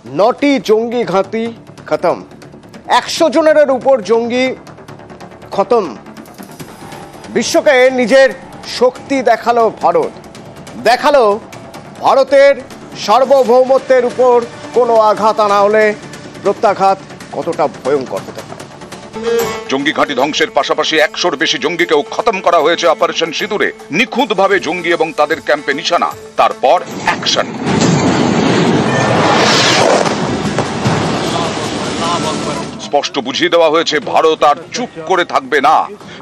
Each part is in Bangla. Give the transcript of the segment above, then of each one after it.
9টি জঙ্গি ঘাঁটি খতম, 100 জনের উপর জঙ্গি খতম। বিশ্বকে নিজের শক্তি দেখালো ভারত, দেখালো ভারতের সার্বভৌমত্বের উপর কোনো আঘাত আনা হলে প্রত্যাঘাত কতটা ভয়ঙ্কর হতে পারে। জঙ্গি ঘাঁটি ধ্বংসের পাশাপাশি 100-র বেশি জঙ্গিকেও খতম করা হয়েছে অপারেশন সিঁদুরে। নিখুঁতভাবে জঙ্গি এবং তাদের ক্যাম্পে নিশানা, তারপর অ্যাকশন। স্পষ্ট বুঝিয়ে দেওয়া হয়েছে ভারত আর চুপ করে থাকবে না।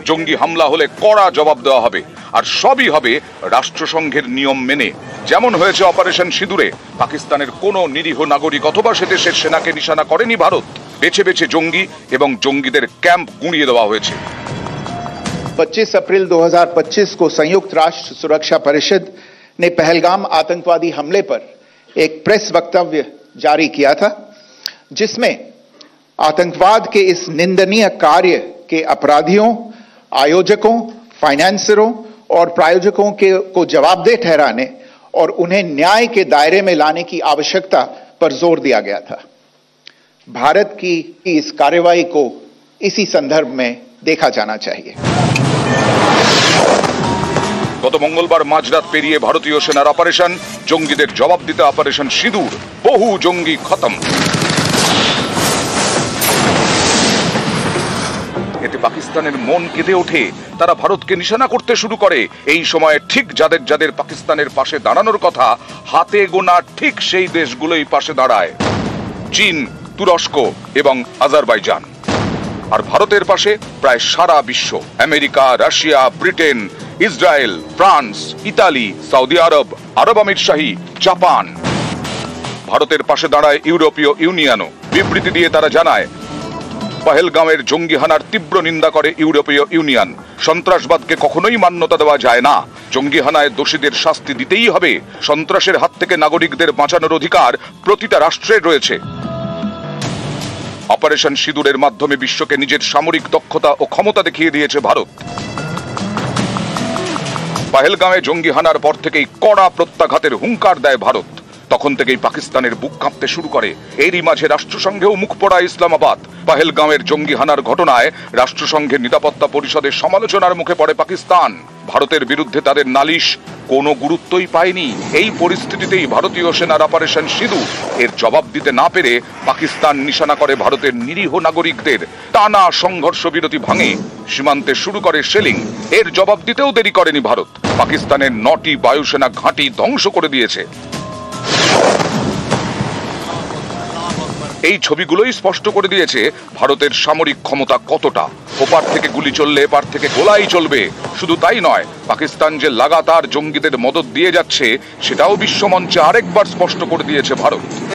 জঙ্গি হামলা হলে কড়া জবাব দেওয়া হবে, আর সবই হবে রাষ্ট্রসংঘের নিয়ম মেনে। যেমন হয়েছে অপারেশন সিঁদুরে, পাকিস্তানের কোনো নিরীহ নাগরিক অথবা সে দেশের সেনাকে নিশানা করেনি ভারত। বেছে বেছে জঙ্গি এবং জঙ্গিদের ক্যাম্প গুঁড়িয়ে দেওয়া হয়েছে। 25 अप्रैल 2025 को संयुक्त राष्ट्र सुरक्षा परिषद ने पहलगाम आतंकवादी हमले पर एक प्रेस वक्तव्य जारी किया था, जिसमें आतंकवाद के इस निंदनीय कार्य के अपराधियों, आयोजकों, फाइनेंसरों और प्रायोजकों को जवाबदेह ठहराने और उन्हें न्याय के दायरे में लाने की आवश्यकता पर जोर दिया गया था। भारत की इस कार्रवाई को इसी संदर्भ में देखा जाना चाहिए। গত মঙ্গলবার মাঝরাত পেরিয়ে ভারতীয় সেনার অপারেশন, জঙ্গিদের জবাব দিতে অপারেশন সিঁদুর। বহু জঙ্গি খতম। এতে পাকিস্তানের মন কেঁদে ওঠে, তারা ভারতকে নিশানা করতে শুরু করে। এই সময়ে ঠিক যাদের যাদের পাকিস্তানের পাশে দাঁড়ানোর কথা, হাতে গোনা ঠিক সেই দেশগুলোই পাশে দাঁড়ায়: চীন, তুরস্ক এবং আজারবাইজান। আর ভারতের পাশে প্রায় সারা বিশ্ব: America, Russia, Britain, Israel, France, Italy, Saudi Arab, আরব আমিরশাহী, জাপান। ভারতের পাশে দাঁড়ায় ইউরোপীয় ইউনিয়নও। বিবৃতি দিয়ে তারা জানায়, পহেলগাঁওয়ের জঙ্গি হানার তীব্র নিন্দা করে ইউরোপীয় ইউনিয়ন। সন্ত্রাসবাদকে কখনোই মান্যতা দেওয়া যায় না। জঙ্গি হানায় দোষীদের শাস্তি দিতেই হবে। সন্ত্রাসের হাত থেকে নাগরিকদের বাঁচানোর অধিকার প্রতিটা রাষ্ট্রের রয়েছে। অপারেশন সিঁদুরের মাধ্যমে বিশ্বকে নিজের সামরিক দক্ষতা ও ক্ষমতা দেখিয়ে দিয়েছে ভারত। পহেলগাঁওয়ে জঙ্গি হানার পর থেকেই কড়া প্রত্যাঘাতের হুঙ্কার দেয় ভারত। তখন থেকেই পাকিস্তানের বুক কাঁপতে শুরু করে। এরই মাঝে রাষ্ট্রসংঘেও মুখ পোড়া ইসলামাবাদ। পহেলগাঁওয়ের জঙ্গি হানার ঘটনায় রাষ্ট্রসংঘের নিরাপত্তা পরিষদের সমালোচনার মুখে পড়ে পাকিস্তান। ভারতের বিরুদ্ধে তাদের নালিশ কোনো গুরুত্বই পায়নি। এই পরিস্থিতিতেই ভারতীয় সেনার অপারেশন সিঁদুর এর জবাব দিতে না পেরে পাকিস্তান নিশানা করে ভারতের নিরীহ নাগরিকদের। টানা সংঘর্ষ বিরতি ভাঙে, সীমান্তে শুরু করে শেলিং। এর জবাব দিতেও দেরি করেনি ভারত। পাকিস্তানের 9টি বায়ুসেনা ঘাঁটি ধ্বংস করে দিয়েছে। এই ছবিগুলোই স্পষ্ট করে দিয়েছে ভারতের সামরিক ক্ষমতা কতটা। ওপার থেকে গুলি চললে এপার থেকে গোলাই চলবে। শুধু তাই নয়, পাকিস্তান যে লাগাতার জঙ্গিদের মদদ দিয়ে যাচ্ছে, সেটাও বিশ্বমঞ্চে আরেকবার স্পষ্ট করে দিয়েছে ভারত।